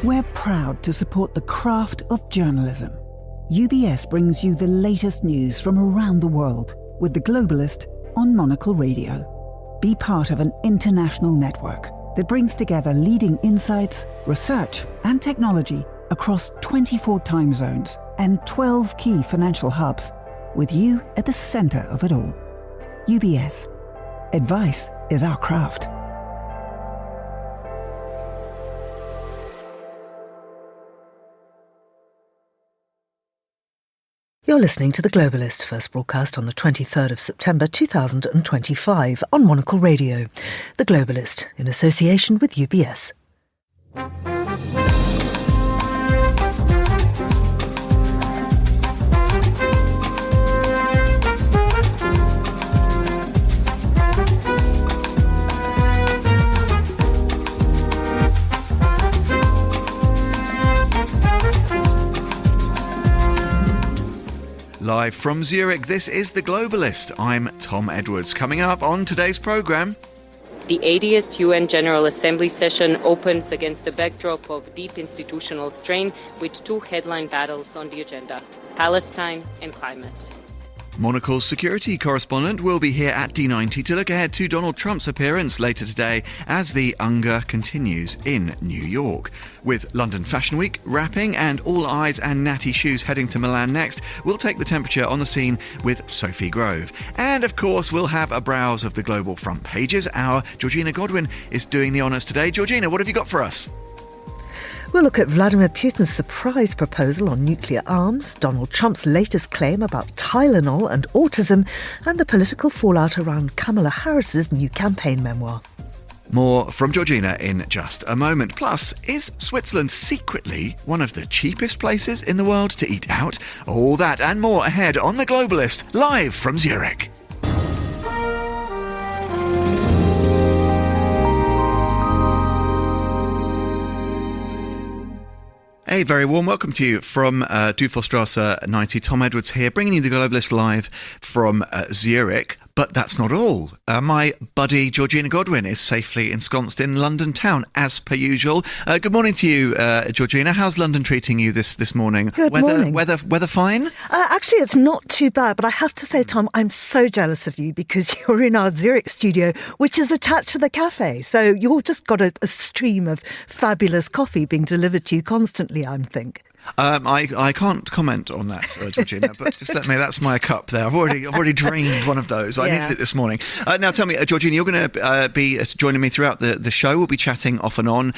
We're proud to support the craft of journalism. UBS brings you the latest news from around the world with The Globalist on Monocle Radio. Be part of an international network that brings together leading insights, research and technology across 24 time zones and 12 key financial hubs, with you at the centre of it all. UBS. Advice is our craft. You're listening to The Globalist, first broadcast on the 23rd of September 2025 on Monocle Radio. The Globalist, in association with UBS. Live from Zürich, this is The Globalist. I'm Tom Edwards. Coming up on today's programme. The 80th UN General Assembly session opens against the backdrop of deep institutional strain with two headline battles on the agenda: Palestine and climate. Monocle's security correspondent will be here at D90 to look ahead to Donald Trump's appearance later today as the UNGA continues in New York. With London Fashion Week wrapping and all eyes and natty shoes heading to Milan next, we'll take the temperature on the scene with Sophie Grove. And of course, we'll have a browse of the global front pages. Our Georgina Godwin is doing the honours today. Georgina, what have you got for us? We'll look at Vladimir Putin's surprise proposal on nuclear arms, Donald Trump's latest claim about Tylenol and autism, and the political fallout around Kamala Harris's new campaign memoir. More from Georgina in just a moment. Plus, is Switzerland secretly one of the cheapest places in the world to eat out? All that and more ahead on The Globalist, live from Zürich. A very warm welcome to you from Dufourstrasse 90. Tom Edwards here, bringing you The Globalist live from Zurich. But that's not all. My buddy Georgina Godwin is safely ensconced in London town, as per usual. Good morning to you, Georgina. How's London treating you this morning? Good morning. Weather fine? Actually, it's not too bad, but I have to say, Tom, I'm so jealous of you because you're in our Zurich studio, which is attached to the cafe. So you've just got a stream of fabulous coffee being delivered to you constantly, I think. I can't comment on that, Georgina, but just let me. That's my cup there. I've already drained one of those. I needed it this morning. Now tell me, Georgina, you're going to be joining me throughout the show. We'll be chatting off and on.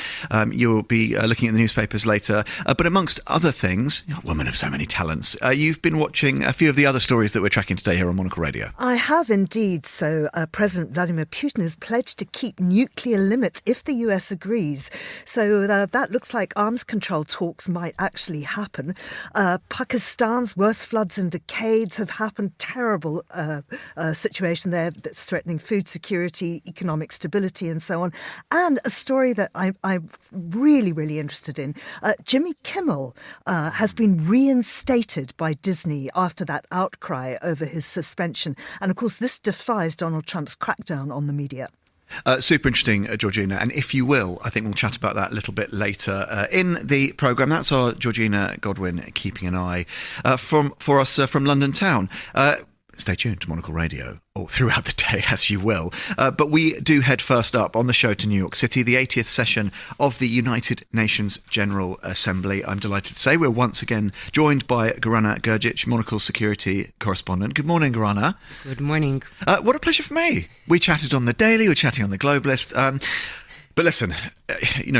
You'll be looking at the newspapers later. But amongst other things, you're a woman of so many talents. You've been watching a few of the other stories that we're tracking today here on Monocle Radio. I have indeed. So President Vladimir Putin has pledged to keep nuclear limits if the US agrees. So that looks like arms control talks might actually happen. Pakistan's worst floods in decades have happened. Terrible situation there that's threatening food security, economic stability and so on. And a story that I'm really, really interested in. Jimmy Kimmel has been reinstated by Disney after that outcry over his suspension. And of course, this defies Donald Trump's crackdown on the media. Super interesting, Georgina. And if you will, I think we'll chat about that a little bit later in the programme. That's our Georgina Godwin keeping an eye for us from London town. Stay tuned to Monocle Radio, or throughout the day, as you will. But we do head first up on the show to New York City, the 80th session of the United Nations General Assembly. I'm delighted to say we're once again joined by Gorana Gurgic, Monocle's security correspondent. Good morning, Gorana. Good morning. What a pleasure for me. We chatted on the Daily, we're chatting on the Globalist. But listen,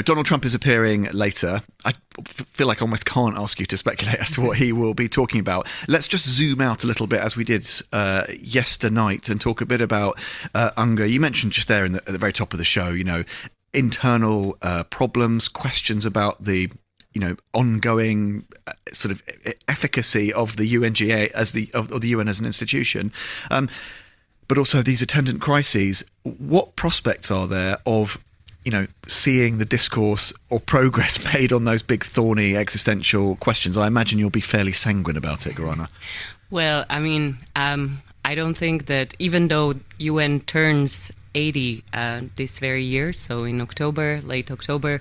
Donald Trump is appearing later. I feel like I almost can't ask you to speculate as to what he will be talking about. Let's just zoom out a little bit, as we did yesternight, and talk a bit about UNGA. You mentioned just there at the very top of the show, internal problems, questions about the ongoing sort of efficacy of the UNGA of the UN as an institution. But also these attendant crises. What prospects are there of seeing the discourse or progress made on those big, thorny existential questions? I imagine you'll be fairly sanguine about it, Gorana. Well, I mean, I don't think that even though UN turns 80 this very year, so in October, late October,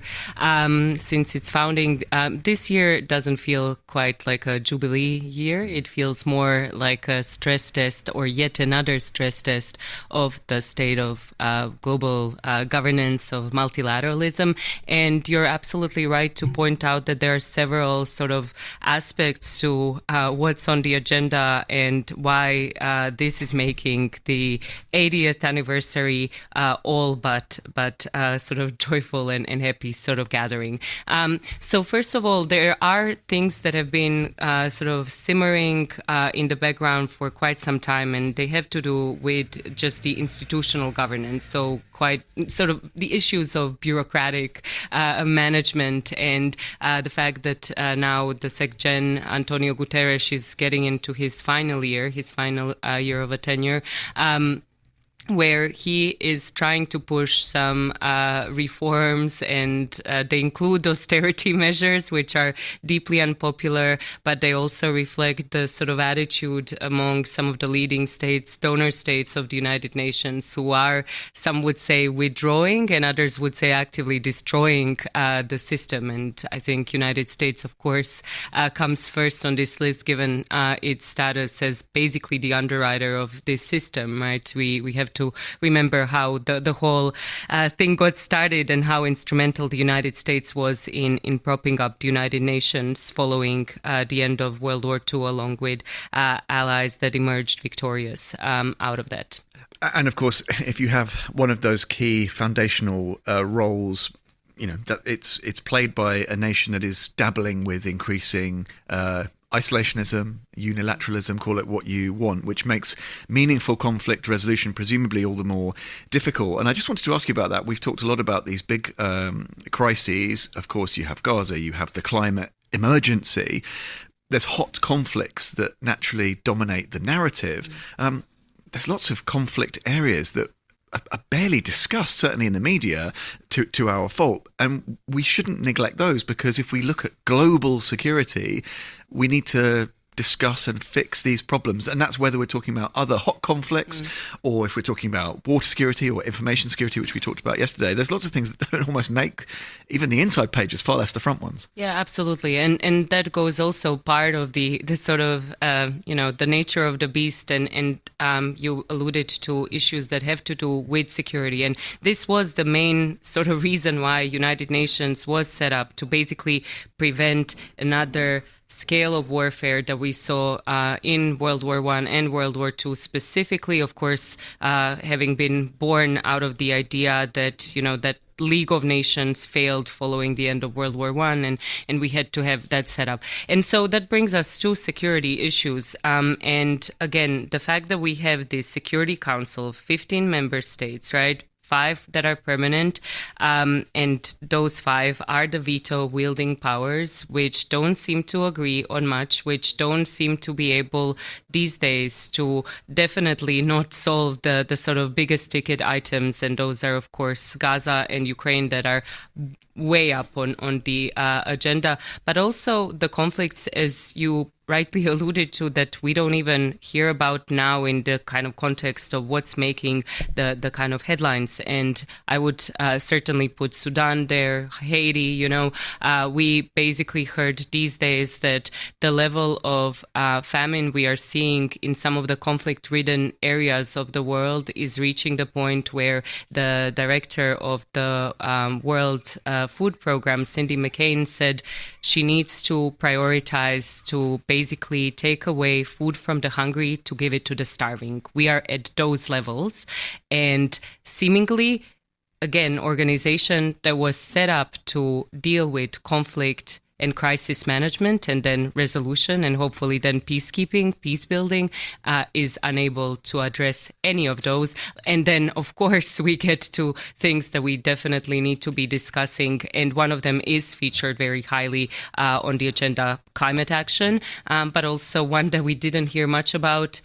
since its founding. This year doesn't feel quite like a jubilee year. It feels more like a stress test, or yet another stress test of the state of global governance, of multilateralism. And you're absolutely right to point out that there are several sort of aspects to what's on the agenda and why this is making the 80th anniversary all but sort of joyful and happy sort of gathering. So first of all, there are things that have been sort of simmering in the background for quite some time, and they have to do with just the institutional governance. So quite sort of the issues of bureaucratic management, and the fact that now the SecGen, Antonio Guterres, is getting into his final year of a tenure, where he is trying to push some reforms, and they include austerity measures, which are deeply unpopular, but they also reflect the sort of attitude among some of the leading states, donor states of the United Nations, who are, some would say, withdrawing, and others would say actively destroying the system. And I think United States, of course, comes first on this list, given its status as basically the underwriter of this system, right? We have to remember how the whole thing got started, and how instrumental the United States was in propping up the United Nations following the end of World War II, along with allies that emerged victorious out of that. And of course, if you have one of those key foundational roles, you know, that it's played by a nation that is dabbling with increasing isolationism, unilateralism, call it what you want, which makes meaningful conflict resolution presumably all the more difficult. And I just wanted to ask you about that. We've talked a lot about these big crises. Of course, you have Gaza, you have the climate emergency. There's hot conflicts that naturally dominate the narrative. There's lots of conflict areas that are barely discussed, certainly in the media, to our fault. And we shouldn't neglect those, because if we look at global security, we need to discuss and fix these problems. And that's whether we're talking about other hot conflicts, or if we're talking about water security or information security, which we talked about yesterday. There's lots of things that don't almost make even the inside pages, far less the front ones. Yeah, absolutely. And that goes also part of the sort of, the nature of the beast. And you alluded to issues that have to do with security. And this was the main sort of reason why United Nations was set up, to basically prevent another scale of warfare that we saw in World War I and World War II, specifically, of course, having been born out of the idea that, that League of Nations failed following the end of World War I, and we had to have that set up. And so that brings us to security issues. And again, the fact that we have this Security Council of 15 member states, right? 5 that are permanent, and those 5 are the veto-wielding powers, which don't seem to agree on much, which don't seem to be able these days to definitely not solve the sort of biggest ticket items, and those are, of course, Gaza and Ukraine, that are way up on the agenda, but also the conflicts, as you rightly alluded to, that we don't even hear about now in the kind of context of what's making the kind of headlines. And I would certainly put Sudan there, Haiti. We basically heard these days that the level of famine we are seeing in some of the conflict-ridden areas of the world is reaching the point where the director of the World Food Program, Cindy McCain, said she needs to prioritize to basically take away food from the hungry to give it to the starving. We are at those levels. And seemingly, again, organization that was set up to deal with conflict and crisis management, and then resolution, and hopefully then peacekeeping, peace building, is unable to address any of those. And then, of course, we get to things that we definitely need to be discussing. And one of them is featured very highly on the agenda, climate action, but also one that we didn't hear much about,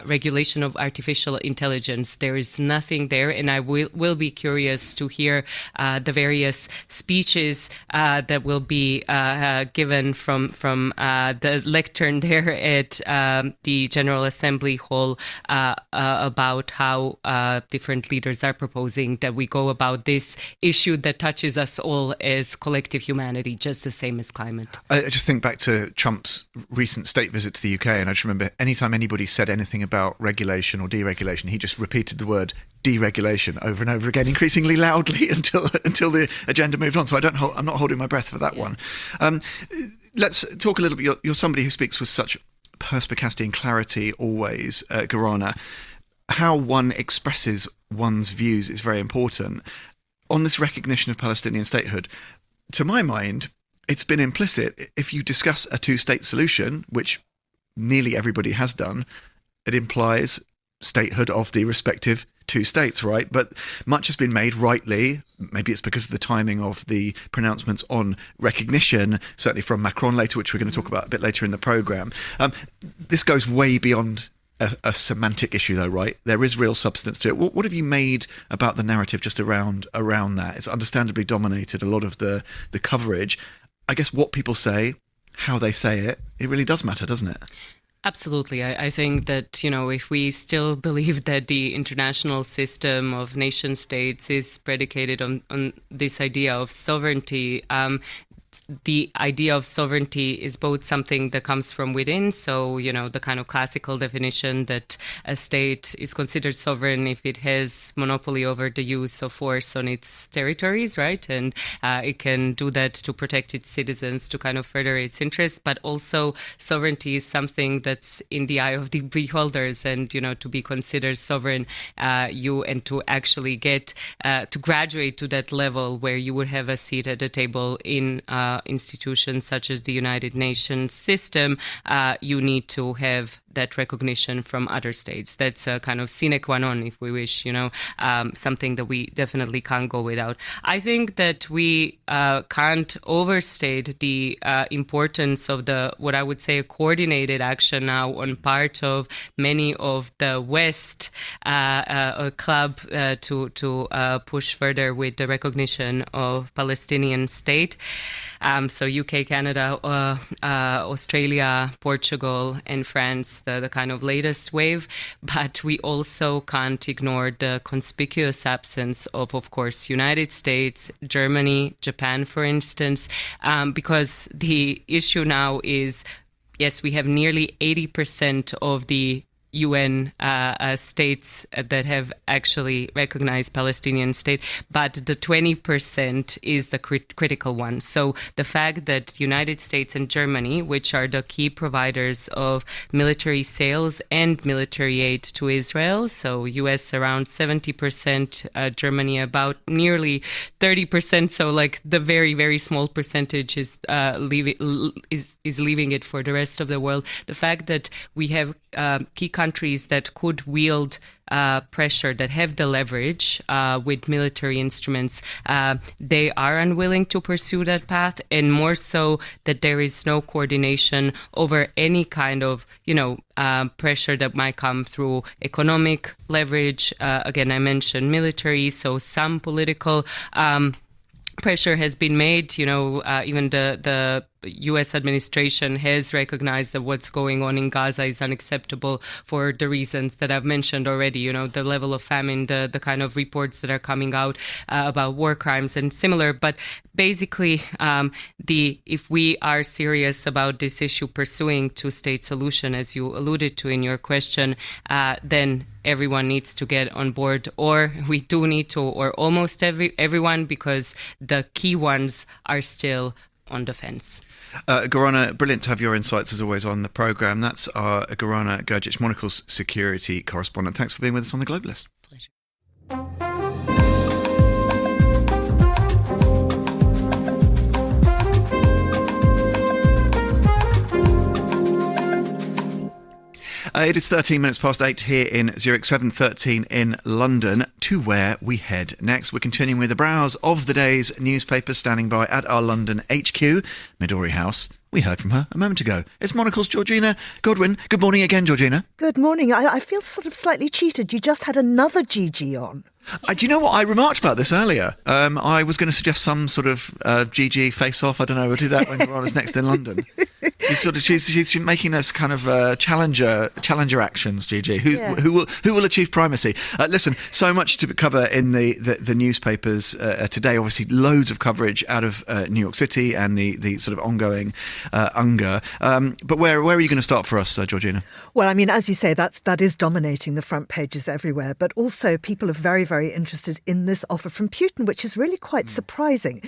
regulation of artificial intelligence. There is nothing there, and I will be curious to hear the various speeches that will be given from the lectern there at the General Assembly Hall about how different leaders are proposing that we go about this issue that touches us all as collective humanity, just the same as climate. I just think back to Trump's recent state visit to the UK, and I just remember anytime anybody said anything about regulation or deregulation, he just repeated the word deregulation over and over again, increasingly loudly until the agenda moved on. So I'm not holding my breath for that one. Let's talk a little bit. You're somebody who speaks with such perspicacity and clarity always, Gorana. How one expresses one's views is very important. On this recognition of Palestinian statehood, to my mind, it's been implicit. If you discuss a two-state solution, which nearly everybody has done, it implies statehood of the respective two states, right? But much has been made rightly. Maybe it's because of the timing of the pronouncements on recognition, certainly from Macron later, which we're going to talk about a bit later in the programme. This goes way beyond a semantic issue, though, right? There is real substance to it. What have you made about the narrative just around that? It's understandably dominated a lot of the coverage. I guess what people say, how they say it really does matter, doesn't it? Absolutely. I think that, if we still believe that the international system of nation states is predicated on this idea of sovereignty, the idea of sovereignty is both something that comes from within. So, the kind of classical definition that a state is considered sovereign if it has monopoly over the use of force on its territories, right? And it can do that to protect its citizens, to kind of further its interests. But also sovereignty is something that's in the eye of the beholders. And, to be considered sovereign, and to actually get to graduate to that level where you would have a seat at the table in institutions such as the United Nations system, you need to have that recognition from other states. That's a kind of sine qua non, if we wish, something that we definitely can't go without. I think that we can't overstate the importance of what I would say a coordinated action now on part of many of the West club to push further with the recognition of Palestinian state. So UK, Canada, Australia, Portugal, and France, the kind of latest wave. But we also can't ignore the conspicuous absence of course, United States, Germany, Japan, for instance, because the issue now is, yes, we have nearly 80% of the UN states that have actually recognized Palestinian state, but the 20% is the critical one. So the fact that United States and Germany, which are the key providers of military sales and military aid to Israel, so US around 70%, Germany about nearly 30%, so like the very, very small percentage is leaving it for the rest of the world. The fact that we have key countries that could wield pressure, that have the leverage with military instruments, they are unwilling to pursue that path, and more so that there is no coordination over any kind of, pressure that might come through economic leverage. Again, I mentioned military, so some political pressure has been made. Even the U.S. administration has recognized that what's going on in Gaza is unacceptable for the reasons that I've mentioned already, the level of famine, the kind of reports that are coming out about war crimes and similar. But basically, if we are serious about this issue, pursuing two-state solution, as you alluded to in your question, then everyone needs to get on board, or we do need to, or almost everyone, because the key ones are still on the fence. Gorana, brilliant to have your insights as always on the programme. That's our Gorana Gurgic, Monocle's security correspondent. Thanks for being with us on The Globalist. Pleasure. It is 13 minutes past 8 here in Zurich, 7:13 in London. To where we head next. We're continuing with the browse of the day's newspapers, standing by at our London HQ, Midori House, We heard from her a moment ago. It's Monocle's Georgina Godwin. Good morning again, Georgina. Good morning. I feel sort of slightly cheated. You just had another Gigi on. Do you know what? I remarked about this earlier. I was going to suggest some sort of GG face-off. I don't know. We'll do that when Ronna's next in London. She's making us kind of challenger actions. GG. Who will achieve primacy? Listen, so much to cover in the newspapers today. Obviously, loads of coverage out of New York City and the sort of ongoing UNGA. But where are you going to start for us, Georgina? Well, I mean, as you say, that is dominating the front pages everywhere. But also, people are very, very interested in this offer from Putin, which is really quite surprising.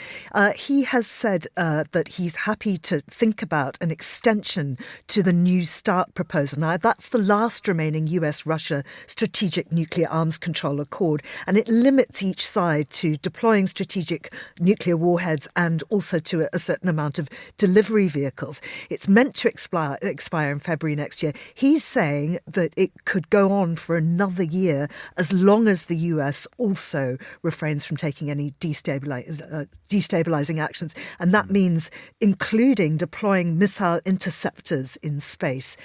He has said that he's happy to think about an extension to the New START proposal. Now, that's the last remaining US-Russia strategic nuclear arms control accord, and it limits each side to deploying strategic nuclear warheads and also to a certain amount of delivery vehicles. It's meant to expire in February next year. He's saying that it could go on for another year as long as the US also refrains from taking any destabilizing actions. And that means including deploying missile interceptors in space.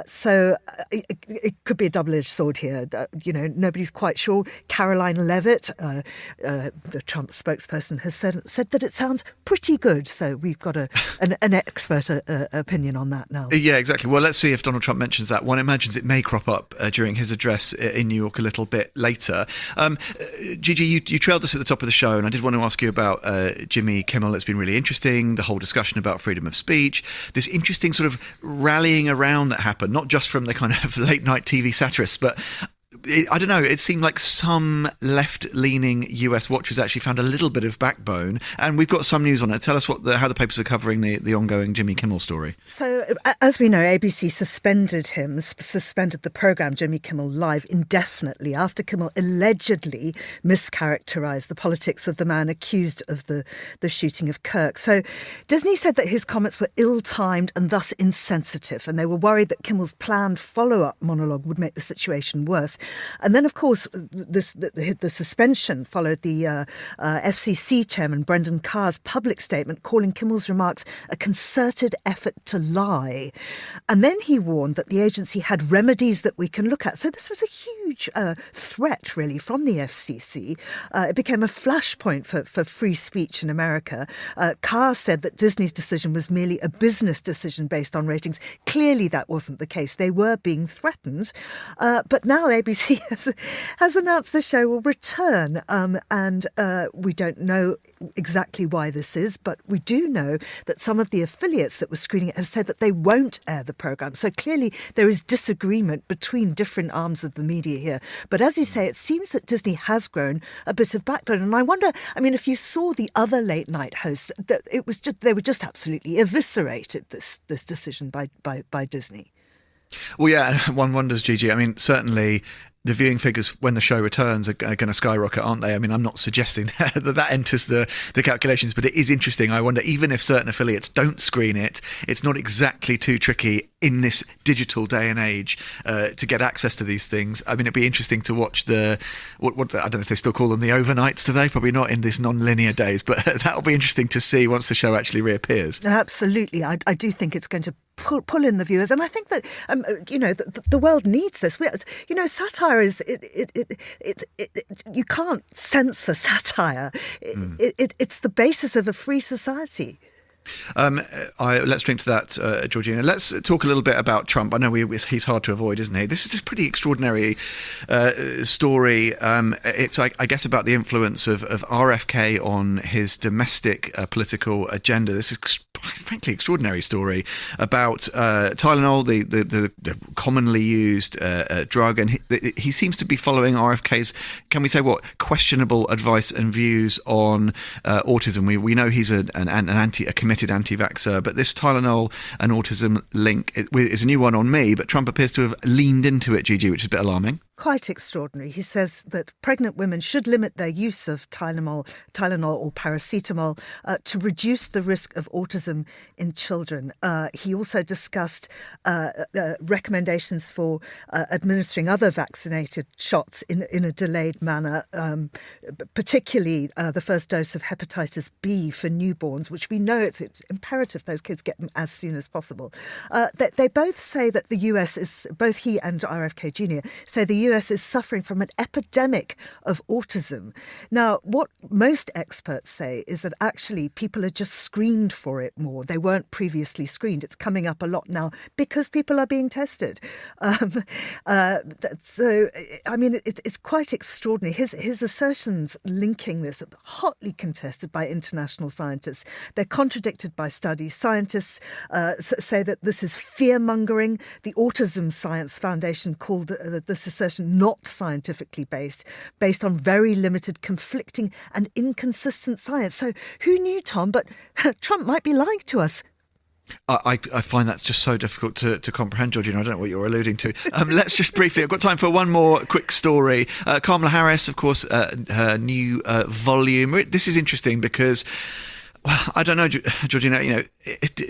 So it could be a double-edged sword here. Nobody's quite sure. Caroline Levitt, the Trump spokesperson, has said that it sounds pretty good. So we've got an expert opinion on that now. Yeah, exactly. Well, let's see if Donald Trump mentions that. One imagines it may crop up during his address in New York a little bit later. Gigi, you trailed us at the top of the show, and I did want to ask you about Jimmy Kimmel. It's been really interesting, the whole discussion about freedom of speech, this interesting sort of rallying around that happened, not just from the kind of late-night TV satirists, but I don't know, it seemed like some left-leaning US watchers actually found a little bit of backbone, and we've got some news on it. Tell us how the papers are covering the ongoing Jimmy Kimmel story. So, as we know, ABC suspended the programme Jimmy Kimmel Live indefinitely after Kimmel allegedly mischaracterised the politics of the man accused of the shooting of Kirk. So Disney said that his comments were ill-timed and thus insensitive, and they were worried that Kimmel's planned follow-up monologue would make the situation worse. And then, of course, the suspension followed the FCC chairman Brendan Carr's public statement calling Kimmel's remarks a concerted effort to lie. And then he warned that the agency had remedies that we can look at. So this was a huge threat, really, from the FCC. It became a flashpoint for free speech in America. Carr said that Disney's decision was merely a business decision based on ratings. Clearly, that wasn't the case. They were being threatened. But now ABC has announced the show will return, and we don't know exactly why this is, but we do know that some of the affiliates that were screening it have said that they won't air the programme. So clearly there is disagreement between different arms of the media here. But as you say, it seems that Disney has grown a bit of backbone. And I wonder, I mean, if you saw the other late night hosts, that they were just absolutely eviscerated this decision by Disney. Well, yeah, one wonders, Gigi. I mean, certainly the viewing figures when the show returns are going to skyrocket, aren't they? I mean, I'm not suggesting that enters the calculations, but it is interesting. I wonder, even if certain affiliates don't screen it, it's not exactly too tricky in this digital day and age to get access to these things. I mean, it'd be interesting to watch what I don't know if they still call them the overnights today, probably not in this non-linear days, but that'll be interesting to see once the show actually reappears. Absolutely. I do think it's going to pull in the viewers, and I think that the world needs this. Satire is you can't censor satire. It's the basis of a free society. Let's drink to that, Georgina. Let's talk a little bit about Trump. I know he's hard to avoid, isn't he? This is a pretty extraordinary story. It's, I guess, about the influence of RFK on his domestic political agenda. This is frankly extraordinary story about Tylenol, the commonly used drug, and he seems to be following RFK's, can we say questionable advice and views on autism. We know he's a committed anti-vaxxer, but this Tylenol and autism link is a new one on me, but Trump appears to have leaned into it, Gigi, which is a bit alarming. quite extraordinary. He says that pregnant women should limit their use of Tylenol or paracetamol to reduce the risk of autism in children. He also discussed recommendations for administering other vaccinated shots in a delayed manner, particularly the first dose of hepatitis B for newborns, which we know it's imperative those kids get them as soon as possible. They both say that the US is, both he and RFK Jr. say the US is suffering from an epidemic of autism. Now, what most experts say is that actually people are just screened for it more. They weren't previously screened. It's coming up a lot now because people are being tested. So, I mean, it's quite extraordinary. His assertions linking this are hotly contested by international scientists. They're contradicted by studies. Scientists say that this is fear-mongering. The Autism Science Foundation called this assertion not scientifically based on very limited, conflicting and inconsistent science. So who knew, Tom, but Trump might be lying to us. I find that's just so difficult to comprehend, Georgina. I don't know what you're alluding to. Let's just briefly, I've got time for one more quick story. Kamala Harris, of course, her new volume. This is interesting because, well, I don't know, Georgina, you know,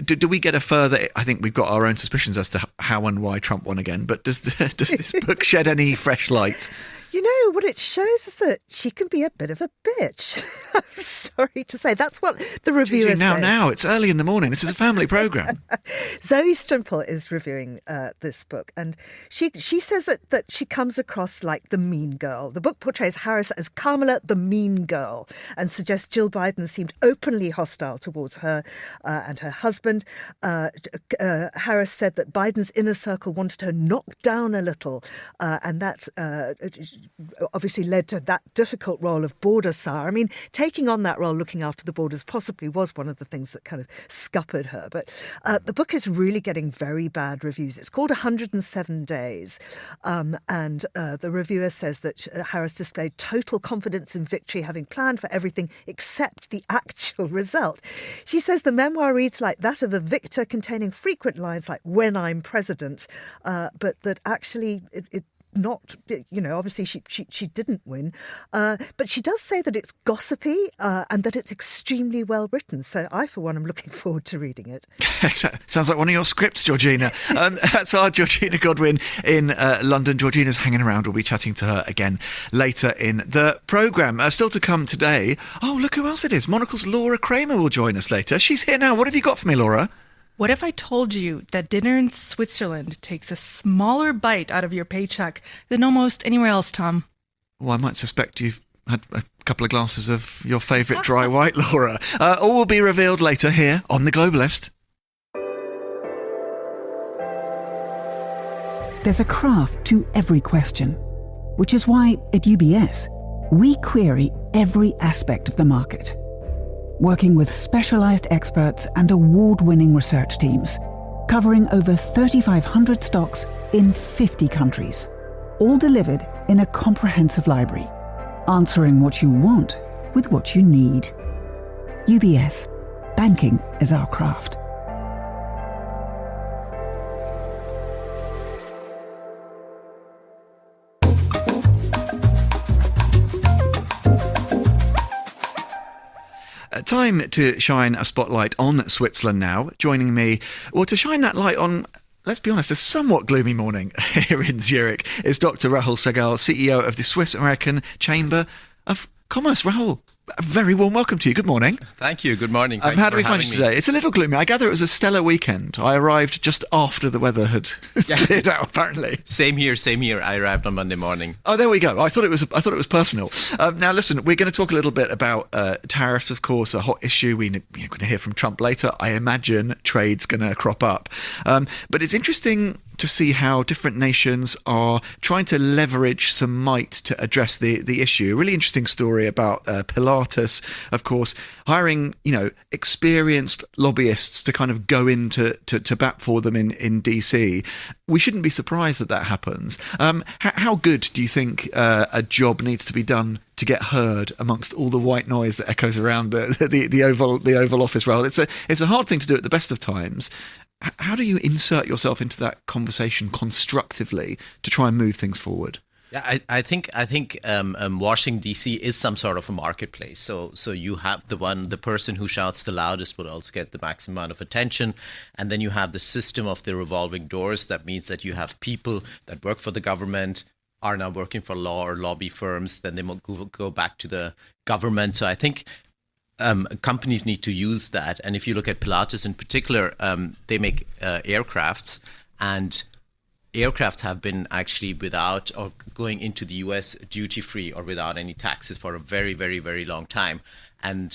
do we get a further... I think we've got our own suspicions as to how and why Trump won again, but does this book shed any fresh light? You know, what it shows is that she can be a bit of a bitch. I'm sorry to say. That's what the reviewer says. Now, it's early in the morning. This is a family programme. Zoe Strimple is reviewing this book, and she says that she comes across like the mean girl. The book portrays Harris as Kamala, the mean girl, and suggests Jill Biden seemed openly hostile towards her and her husband. Harris said that Biden's inner circle wanted her knocked down a little, and that obviously led to that difficult role of border czar. I mean, taking on that role, looking after the borders, possibly was one of the things that kind of scuppered her. But the book is really getting very bad reviews. It's called 107 Days. And the reviewer says that Harris displayed total confidence in victory, having planned for everything except the actual result. She says the memoir reads like that of a victor, containing frequent lines like, "when I'm president," but that actually it not, you know, obviously she didn't win, but she does say that it's gossipy and that it's extremely well written. So I, for one, am looking forward to reading it. Sounds like one of your scripts, Georgina. That's our Georgina Godwin in London. Georgina's hanging around. We'll be chatting to her again later in the programme. Still to come today. Oh, look who else it is. Monocle's Laura Kramer will join us later. She's here now. What have you got for me, Laura? What if I told you that dinner in Switzerland takes a smaller bite out of your paycheck than almost anywhere else, Tom? Well, I might suspect you've had a couple of glasses of your favourite dry white, Laura. All will be revealed later here on The Globalist. There's a craft to every question, which is why at UBS, we query every aspect of the market, working with specialised experts and award-winning research teams, covering over 3,500 stocks in 50 countries, all delivered in a comprehensive library, answering what you want with what you need. UBS, banking is our craft. Time to shine a spotlight on Switzerland now. Joining me, well, to shine that light on, let's be honest, a somewhat gloomy morning here in Zürich, is Dr. Rahul Sahgal, CEO of the Swiss American Chamber of Commerce. Rahul, a very warm welcome to you. Good morning. Thank you. Good morning. How do we find you today? It's a little gloomy. I gather it was a stellar weekend. I arrived just after the weather had cleared out, apparently. Same here. I arrived on Monday morning. Oh, there we go. I thought it was personal. Now, listen, we're going to talk a little bit about tariffs, of course, a hot issue. We're going to hear from Trump later. I imagine trade's going to crop up. But it's interesting to see how different nations are trying to leverage some might to address the issue. A really interesting story about Pilatus, of course, hiring, experienced lobbyists to kind of go into to bat for them in DC. We shouldn't be surprised that happens. How good do you think a job needs to be done to get heard amongst all the white noise that echoes around the Oval Office, Rahul? It's a hard thing to do at the best of times. How do you insert yourself into that conversation constructively to try and move things forward? Yeah, I think Washington D.C. is some sort of a marketplace. So you have the person who shouts the loudest will also get the maximum amount of attention, and then you have the system of the revolving doors. That means that you have people that work for the government are now working for law or lobby firms. Then they go back to the government. So I think companies need to use that. And if you look at Pilatus in particular, they make aircrafts, and aircraft have been actually without or going into the US duty free or without any taxes for a very, very, very long time. And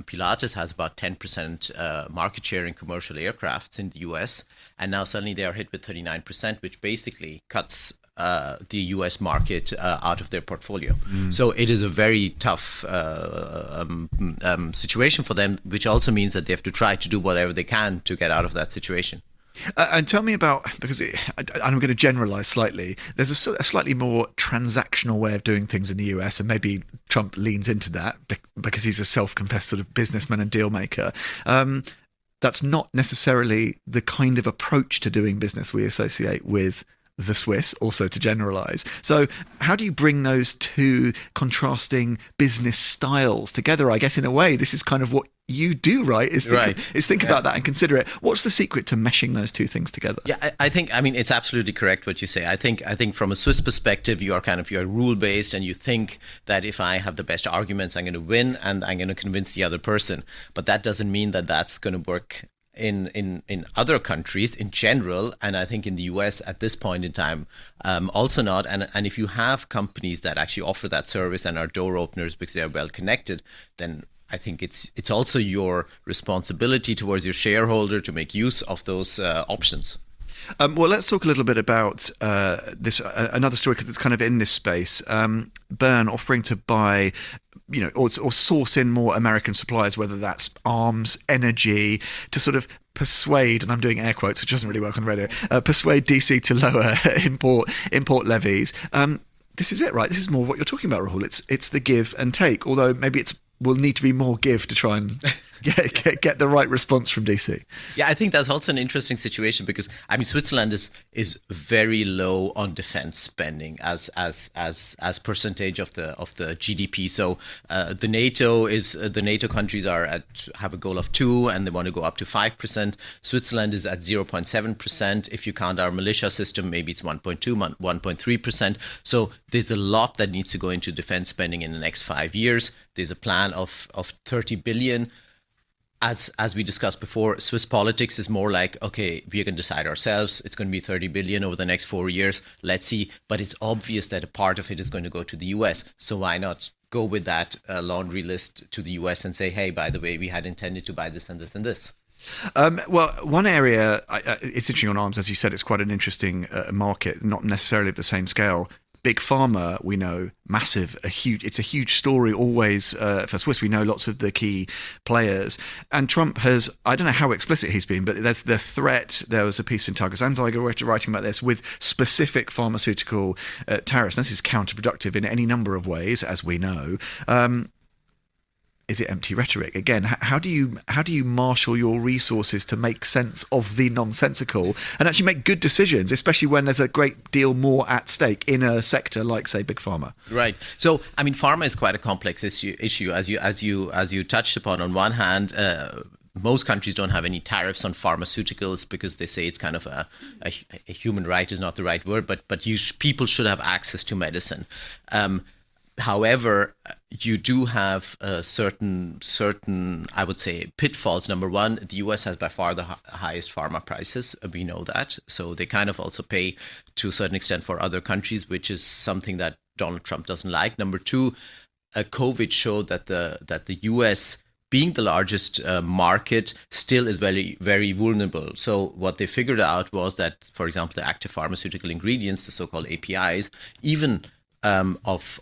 Pilatus has about 10% market share in commercial aircrafts in the US. And now suddenly they are hit with 39%, which basically cuts the US market out of their portfolio. So it is a very tough situation for them, which also means that they have to try to do whatever they can to get out of that situation. And tell me about, because I'm going to generalize slightly, there's a slightly more transactional way of doing things in the US, and maybe Trump leans into that because he's a self-confessed sort of businessman and deal maker. That's not necessarily the kind of approach to doing business we associate with the Swiss, also to generalize. So how do you bring those two contrasting business styles together? I guess in a way, this is kind of what you do, right? Is think about that and consider it. What's the secret to meshing those two things together? Yeah, I think it's absolutely correct what you say. I think from a Swiss perspective, you're rule based, and you think that if I have the best arguments, I'm going to win and I'm going to convince the other person. But that doesn't mean that that's going to work in other countries in general, and I think in the US at this point in time also not. And if you have companies that actually offer that service and are door openers because they are well connected, then I think it's also your responsibility towards your shareholder to make use of those options. Well, let's talk a little bit about this. Another story that's kind of in this space. Bern offering to buy, or source in more American suppliers, whether that's arms, energy, to sort of persuade, and I'm doing air quotes, which doesn't really work on radio, persuade DC to lower import levies. This is it, right? This is more what you're talking about, Rahul. It's the give and take, although maybe will need to be more give to try and get the right response from DC. Yeah, I think that's also an interesting situation because Switzerland is very low on defense spending as percentage of the GDP. So the NATO countries have a goal of 2%, and they want to go up to 5%. Switzerland is at 0.7%. If you count our militia system, maybe it's 1.2%, 1.3%. So there's a lot that needs to go into defense spending in the next 5 years. There's a plan of 30 billion. As we discussed before, Swiss politics is more like, okay, we can decide ourselves. It's going to be 30 billion over the next 4 years. Let's see. But it's obvious that a part of it is going to go to the US. So why not go with that laundry list to the US and say, hey, by the way, we had intended to buy this and this and this. Well, one area, it's interesting on arms, as you said, it's quite an interesting market, not necessarily of the same scale. Big Pharma, we know, massive, it's a huge story always for Swiss. We know lots of the key players. And Trump has, I don't know how explicit he's been, but there's the threat. There was a piece in Tagesanzeiger writing about this with specific pharmaceutical tariffs. And this is counterproductive in any number of ways, as we know. Is it empty rhetoric? Again, how do you marshal your resources to make sense of the nonsensical and actually make good decisions, especially when there's a great deal more at stake in a sector like, say, Big Pharma? Right. So, pharma is quite a complex issue as you touched upon. On one hand, most countries don't have any tariffs on pharmaceuticals because they say it's kind of a human right is not the right word, but people should have access to medicine. However, you do have certain, I would say, pitfalls. Number one, the US has by far the highest pharma prices. We know that. So they kind of also pay to a certain extent for other countries, which is something that Donald Trump doesn't like. Number two, COVID showed that the US, being the largest market, still is very, very vulnerable. So what they figured out was that, for example, the active pharmaceutical ingredients, the so-called APIs, even of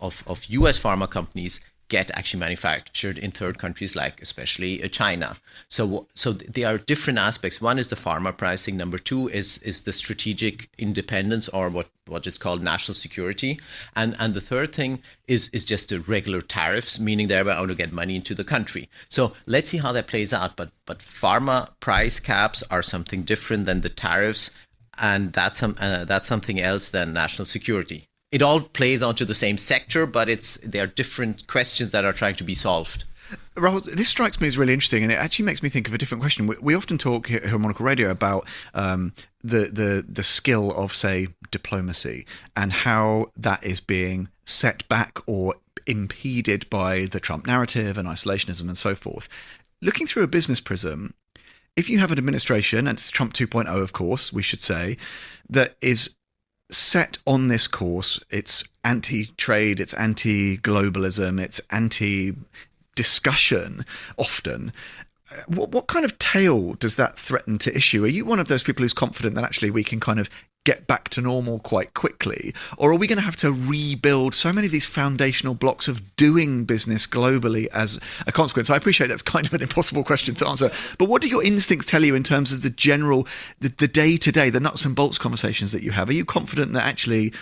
US pharma companies get actually manufactured in third countries like especially China. So there are different aspects. One is the pharma pricing. Number two is the strategic independence, or what is called national security. And the third thing is just the regular tariffs, meaning they're able to get money into the country. So let's see how that plays out. But pharma price caps are something different than the tariffs, and that's something else than national security. it all plays onto the same sector, but there are different questions that are trying to be solved. Rahul, this strikes me as really interesting, and it actually makes me think of a different question. We often talk here on Monocle Radio about the skill of, say, diplomacy and how that is being set back or impeded by the Trump narrative and isolationism and so forth. Looking through a business prism, if you have an administration, and it's Trump 2.0, of course, we should say, that is set on this course, it's anti-trade, it's anti-globalism, it's anti-discussion often. What kind of tail does that threaten to issue? Are you one of those people who's confident that actually we can kind of get back to normal quite quickly? Or are we going to have to rebuild so many of these foundational blocks of doing business globally as a consequence? I appreciate that's kind of an impossible question to answer, but what do your instincts tell you in terms of the general, the day-to-day, the nuts and bolts conversations that you have? Are you confident that actually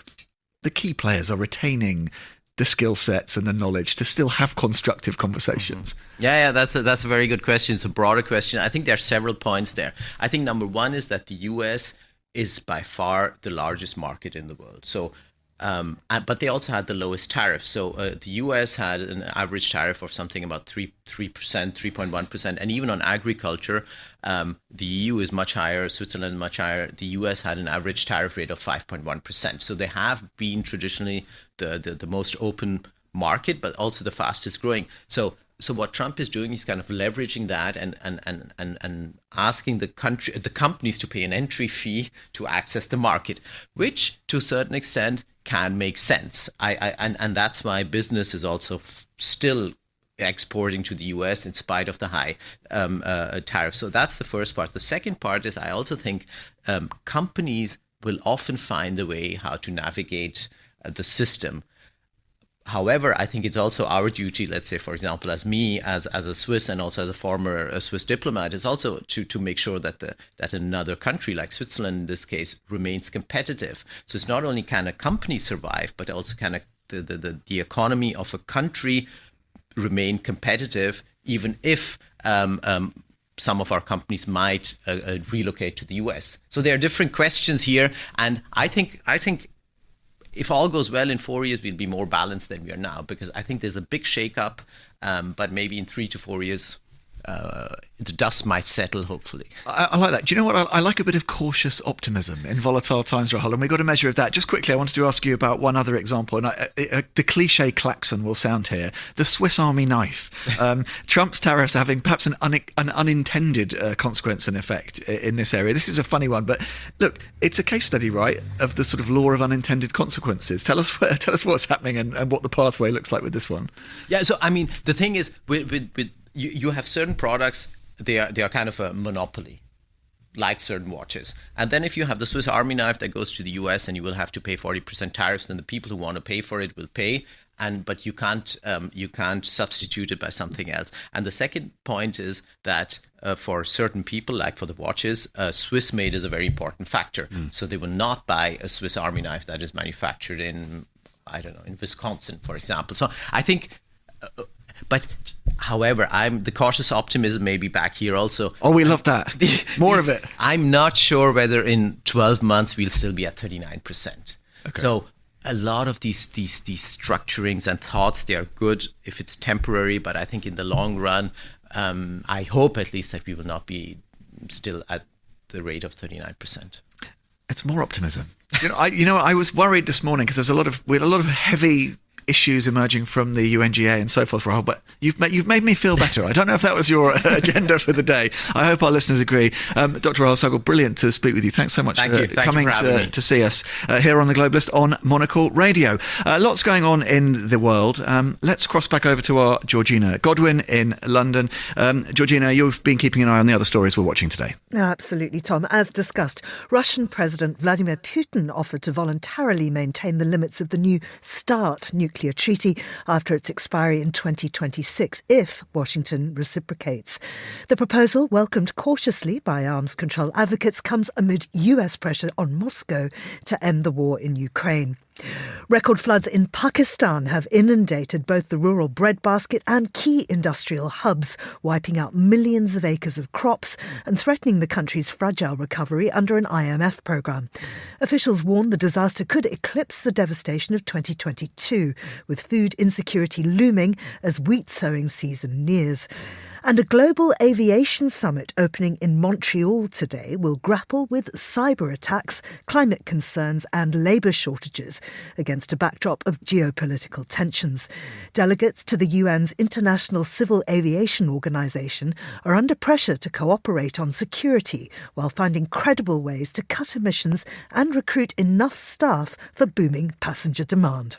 the key players are retaining the skill sets and the knowledge to still have constructive conversations? Yeah, that's a very good question. It's a broader question. I think there are several points there. I think number one is that the US is by far the largest market in the world. So, but they also had the lowest tariff. So the US had an average tariff of something about 3%, 3.1%. And even on agriculture, the EU is much higher, Switzerland much higher. The US had an average tariff rate of 5.1%. So they have been traditionally the most open market, but also the fastest growing. So what Trump is doing is kind of leveraging that and asking the companies to pay an entry fee to access the market, which to a certain extent can make sense. And that's why business is also still exporting to the US in spite of the high tariff. So that's the first part. The second part is I also think companies will often find a way how to navigate the system. However, I think it's also our duty, let's say, for example, as me, as a Swiss and also as a former Swiss diplomat, is also to make sure that another country like Switzerland, in this case, remains competitive. So it's not only can a company survive, but also can the economy of a country remain competitive, even if some of our companies might relocate to the US. So there are different questions here, and I think if all goes well in 4 years, we'll be more balanced than we are now, because I think there's a big shakeup, but maybe in 3 to 4 years, the dust might settle, hopefully. I like that. Do you know what? I like a bit of cautious optimism in volatile times, Rahul, and we've got a measure of that. Just quickly, I wanted to ask you about one other example, and the cliche klaxon will sound here, the Swiss Army knife. Trump's tariffs having perhaps an unintended consequence and effect in this area. This is a funny one, but look, it's a case study, right, of the sort of law of unintended consequences. Tell us what's happening and what the pathway looks like with this one. Yeah, so I mean, the thing is, with you have certain products, they are kind of a monopoly, like certain watches. And then if you have the Swiss Army knife that goes to the US and you will have to pay 40% tariffs, then the people who want to pay for it will pay. But you can't substitute it by something else. And the second point is that for certain people, like for the watches, Swiss made is a very important factor. So they will not buy a Swiss Army knife that is manufactured in, I don't know, in Wisconsin, for example. So I think. But however, the cautious optimism may be back here also. Oh, we love that. More of it. I'm not sure whether in 12 months we'll still be at 39%. Okay. So a lot of these structurings and thoughts, they are good if it's temporary, but I think in the long run, I hope at least that we will not be still at the rate of 39%. It's more optimism. I was worried this morning because we had a lot of heavy issues emerging from the UNGA and so forth, Rahul, but you've made me feel better. I don't know if that was your agenda for the day. I hope our listeners agree. Dr. Rahul Sahgal, brilliant to speak with you. Thanks so much for coming to see us here on The Globalist on Monocle Radio. Lots going on in the world. Let's cross back over to our Georgina Godwin in London. Georgina, you've been keeping an eye on the other stories we're watching today. Absolutely, Tom. As discussed, Russian President Vladimir Putin offered to voluntarily maintain the limits of the new START nuclear treaty after its expiry in 2026 if Washington reciprocates. The proposal, welcomed cautiously by arms control advocates, comes amid US pressure on Moscow to end the war in Ukraine. Record floods in Pakistan have inundated both the rural breadbasket and key industrial hubs, wiping out millions of acres of crops and threatening the country's fragile recovery under an IMF programme. Officials warn the disaster could eclipse the devastation of 2022, with food insecurity looming as wheat sowing season nears. And a global aviation summit opening in Montreal today will grapple with cyber attacks, climate concerns and labour shortages against a backdrop of geopolitical tensions. Delegates to the UN's International Civil Aviation Organization are under pressure to cooperate on security while finding credible ways to cut emissions and recruit enough staff for booming passenger demand.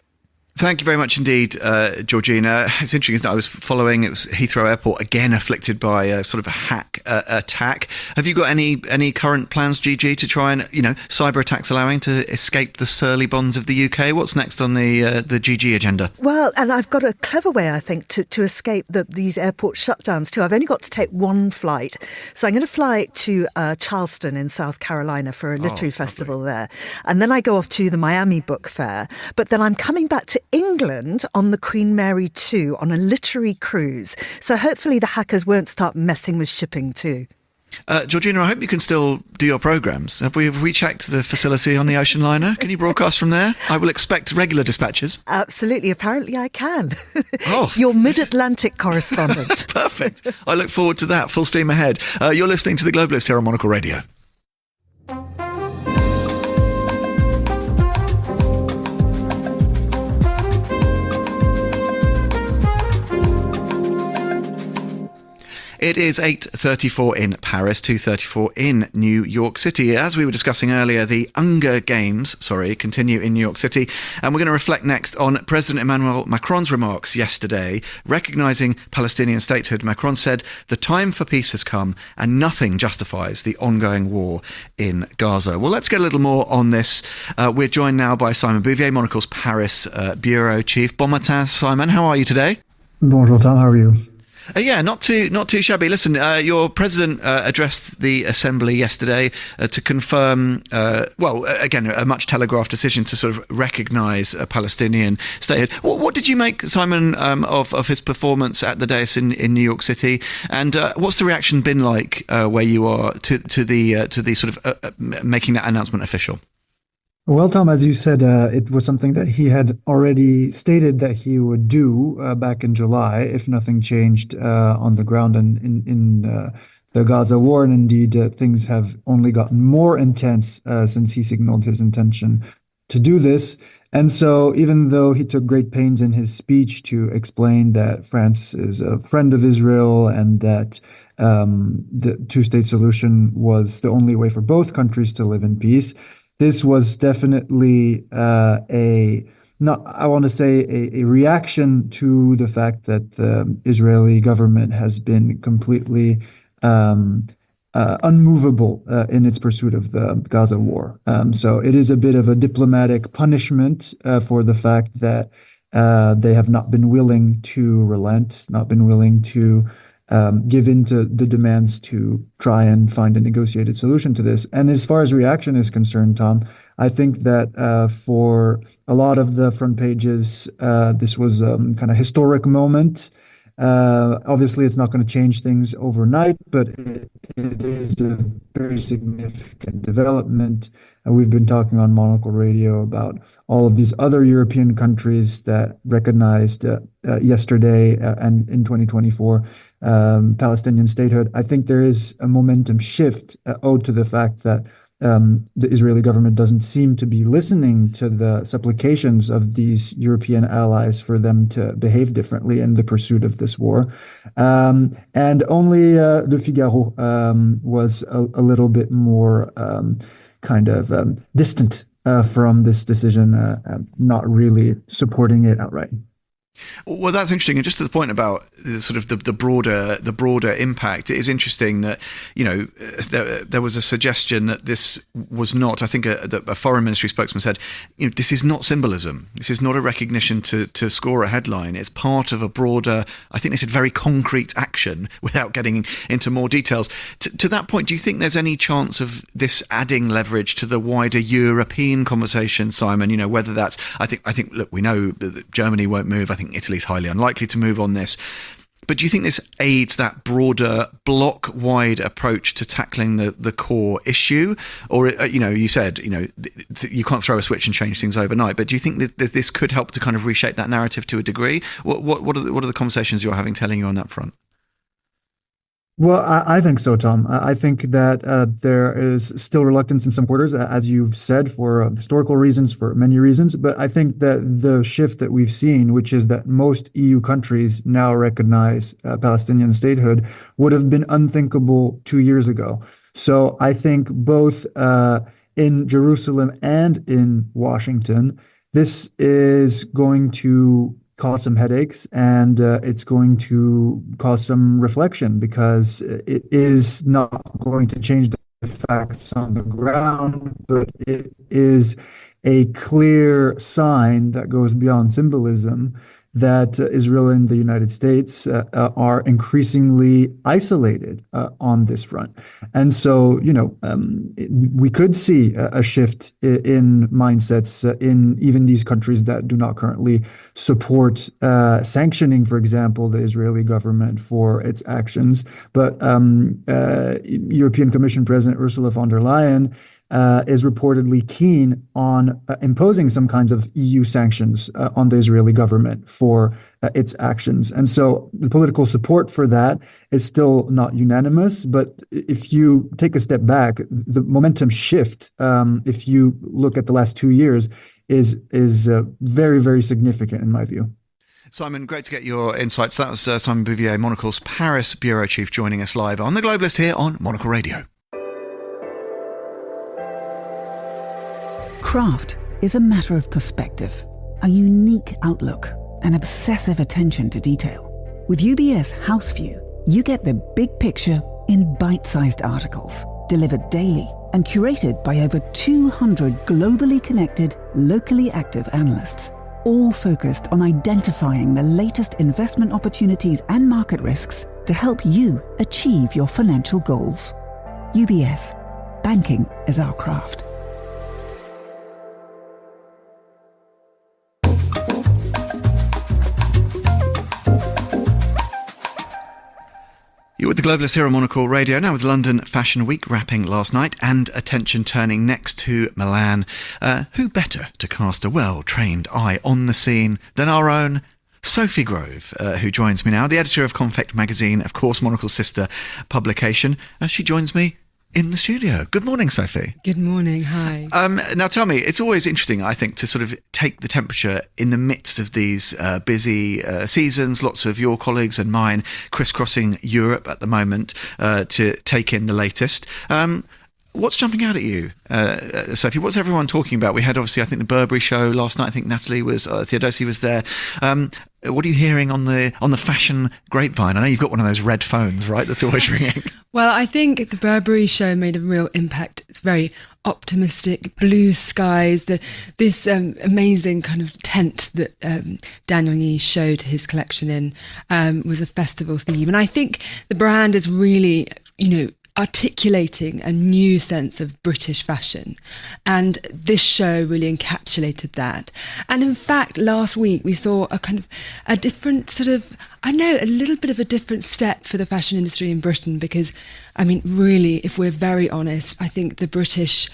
Thank you very much indeed, Georgina. It's interesting, isn't it? I was following, it was Heathrow Airport again afflicted by a sort of a hack attack. Have you got any current plans, Gigi, to try and, cyber attacks allowing to escape the surly bonds of the UK? What's next on the GG agenda? Well, and I've got a clever way, I think, to escape these airport shutdowns too. I've only got to take one flight. So I'm going to fly to Charleston in South Carolina for a literary festival there. And then I go off to the Miami Book Fair. But then I'm coming back to England on the Queen Mary 2 on a literary cruise. So hopefully the hackers won't start messing with shipping too. Georgina, I hope you can still do your programmes. Have we checked the facility on the ocean liner? Can you broadcast from there? I will expect regular dispatches. Absolutely. Apparently I can. Oh. Your mid-Atlantic correspondent. Perfect. I look forward to that. Full steam ahead. You're listening to The Globalist here on Monocle Radio. It is 8:34 in Paris, 2:34 in New York City. As we were discussing earlier, the UNGA Games, continue in New York City. And we're going to reflect next on President Emmanuel Macron's remarks yesterday. Recognising Palestinian statehood, Macron said, "The time for peace has come and nothing justifies the ongoing war in Gaza." Well, let's get a little more on this. We're joined now by Simon Bouvier, Monocle's Paris Bureau Chief. Bon matin, Simon. How are you today? Bonjour, Tom. How are you? Yeah, not too shabby. Listen, your president addressed the assembly yesterday to confirm, again, a much telegraphed decision to sort of recognise a Palestinian statehood. What did you make, Simon, of his performance at the dais in New York City? And what's the reaction been like where you are to the sort of making that announcement official? Well, Tom, as you said, it was something that he had already stated that he would do back in July if nothing changed on the ground and in the Gaza war. And indeed, things have only gotten more intense since he signaled his intention to do this. And so even though he took great pains in his speech to explain that France is a friend of Israel and that the two-state solution was the only way for both countries to live in peace, this was definitely a reaction to the fact that the Israeli government has been completely unmovable in its pursuit of the Gaza war. So it is a bit of a diplomatic punishment for the fact that they have not been willing to relent, not been willing to give in to the demands to try and find a negotiated solution to this. And as far as reaction is concerned, Tom, I think that for a lot of the front pages, this was a kind of historic moment. Obviously, it's not going to change things overnight, but it is a very significant development. We've been talking on Monocle Radio about all of these other European countries that recognized yesterday and in 2024 Palestinian statehood. I think there is a momentum shift owed to the fact that the Israeli government doesn't seem to be listening to the supplications of these European allies for them to behave differently in the pursuit of this war. And only Le Figaro was a little bit more distant from this decision, not really supporting it outright. Well, that's interesting. And just to the point about the broader impact, it is interesting that, there was a suggestion that this was not, I think a foreign ministry spokesman said, this is not symbolism. This is not a recognition to score a headline. It's part of a broader, I think they said, very concrete action, without getting into more details. To that point, do you think there's any chance of this adding leverage to the wider European conversation, Simon? Whether that's, I think, look, we know that Germany won't move. I think Italy's highly unlikely to move on this. But do you think this aids that broader block-wide approach to tackling the core issue? Or, you said, you can't throw a switch and change things overnight. But do you think that this could help to kind of reshape that narrative to a degree? What are the conversations you're having telling you on that front? Well, I think so, Tom. I think that there is still reluctance in some quarters, as you've said, for historical reasons, for many reasons. But I think that the shift that we've seen, which is that most EU countries now recognize Palestinian statehood, would have been unthinkable 2 years ago. So I think both in Jerusalem and in Washington, this is going to cause some headaches, and it's going to cause some reflection, because it is not going to change the facts on the ground, but it is a clear sign that goes beyond symbolism that Israel and the United States are increasingly isolated on this front. And so, we could see a shift in mindsets in even these countries that do not currently support sanctioning, for example, the Israeli government for its actions. But European Commission President Ursula von der Leyen is reportedly keen on imposing some kinds of EU sanctions on the Israeli government for its actions. And so the political support for that is still not unanimous. But if you take a step back, the momentum shift, if you look at the last 2 years, is very, very significant in my view. Simon, great to get your insights. That was Simon Bouvier, Monocle's Paris bureau chief, joining us live on The Globalist here on Monocle Radio. Craft is a matter of perspective, a unique outlook, an obsessive attention to detail. With UBS House View, you get the big picture in bite-sized articles, delivered daily and curated by over 200 globally connected, locally active analysts, all focused on identifying the latest investment opportunities and market risks to help you achieve your financial goals. UBS, banking is our craft. You're with The Globalist here on Monocle Radio, now with London Fashion Week wrapping last night and attention turning next to Milan. Who better to cast a well-trained eye on the scene than our own Sophie Grove, who joins me now, the editor of Confect magazine, of course, Monocle's sister publication. She joins me in the studio. Good morning, Sophie. Good morning. Hi. Now, tell me, it's always interesting, I think, to sort of take the temperature in the midst of these busy seasons. Lots of your colleagues and mine crisscrossing Europe at the moment to take in the latest. What's jumping out at you, Sophie? What's everyone talking about? We had, obviously, I think, the Burberry show last night. I think Natalie was, Theodosi was there. What are you hearing on the fashion grapevine? I know you've got one of those red phones, right? That's always ringing. Well, I think the Burberry show made a real impact. It's very optimistic, blue skies, this amazing kind of tent that Daniel Yee showed his collection in was a festival theme. And I think the brand is really, articulating a new sense of British fashion. And this show really encapsulated that. And in fact, last week we saw a different sort of, a little bit of a different step for the fashion industry in Britain, because, really, if we're very honest, I think the British,